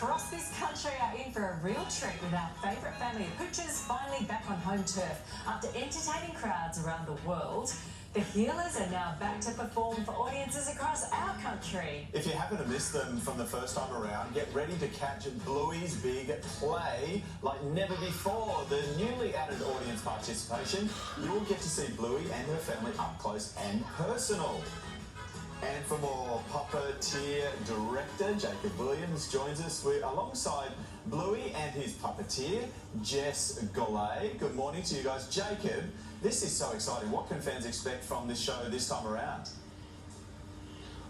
Across this country are in for a real treat with our favourite family of Poochers finally back on home turf. After entertaining crowds around the world, the Healers are now back to perform for audiences across our country. If you happen to miss them from the first time around, get ready to catch Bluey's big play like never before. The newly added audience participation, you will get to see Bluey and her family up close and personal. And for more, puppeteer director Jacob Williams joins us alongside Bluey and his puppeteer, Jess Golay. Good morning to you guys. Jacob, this is so exciting. What can fans expect from this show this time around?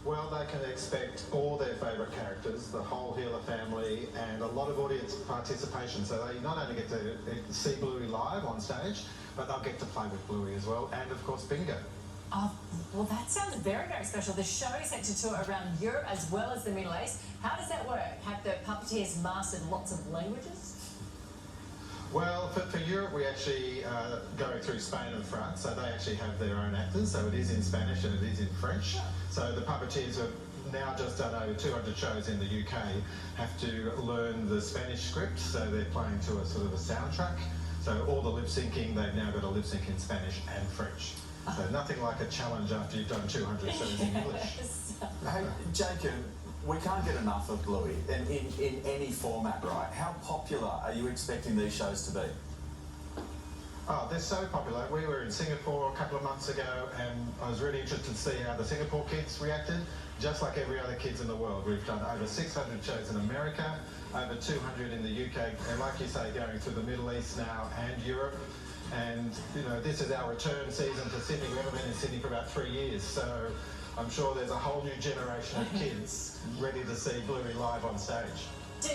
Well, they can expect all their favourite characters, the whole Healer family, and a lot of audience participation. So they not only get to see Bluey live on stage, but they'll get to play with Bluey as well, and of course bingo. Oh, well, that sounds very, very special. The show is set to tour around Europe as well as the Middle East. How does that work? Have the puppeteers mastered lots of languages? Well, for Europe, we actually go through Spain and France, so they actually have their own actors, so it is in Spanish and it is in French. So the puppeteers have now just done over 200 shows in the UK, have to learn the Spanish script, so they're playing to a sort of a soundtrack. So all the lip syncing, they've now got to lip sync in Spanish and French. So nothing like a challenge after you've done 200 shows in English. Hey, Jacob, we can't get enough of Bluey in any format, right? How popular are you expecting these shows to be? Oh, they're so popular. We were in Singapore a couple of months ago, and I was really interested to see how the Singapore kids reacted. Just like every other kids in the world, we've done over 600 shows in America, over 200 in the UK, and like you say, going through the Middle East now and Europe. And, you know, this is our return season to Sydney. We haven't been in Sydney for about 3 years, so I'm sure there's a whole new generation of kids ready to see Bluey live on stage. Do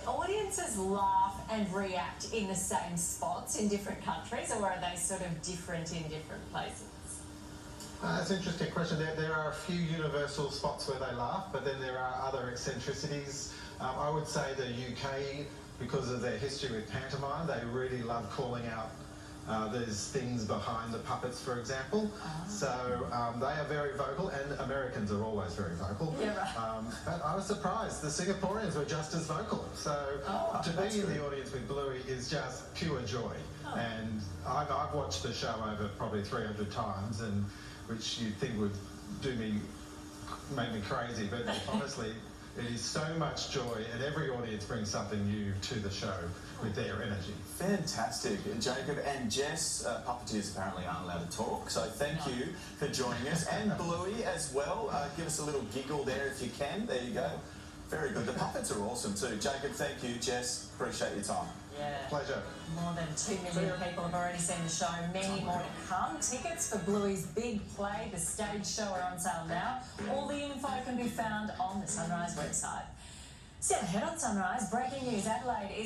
audiences laugh and react in the same spots in different countries, or are they sort of different in different places? That's an interesting question. There are a few universal spots where they laugh, but then there are other eccentricities. I would say the UK, because of their history with pantomime, they really love calling out there's things behind the puppets, for example. So they are very vocal, and Americans are always very vocal. Yeah, right. But I was surprised the Singaporeans were just as vocal. So to be in the audience with Bluey is just pure joy. And I've watched the show over probably 300 times, and which you'd think would make me crazy, but honestly, it is so much joy, and every audience brings something new to the show with their energy. Fantastic. Jacob and Jess, puppeteers apparently aren't allowed to talk, so thank you for joining us. And Bluey as well. Give us a little giggle there if you can. There you go. Very good. The puppets are awesome too. Jacob, thank you. Jess, appreciate your time. Yeah. Pleasure. More than 2 million people have already seen the show. Many more to come. Tickets for Bluey's big play, the stage show, are on sale now. All the info can be found on the Sunrise website. Still ahead on Sunrise, breaking news. Adelaide is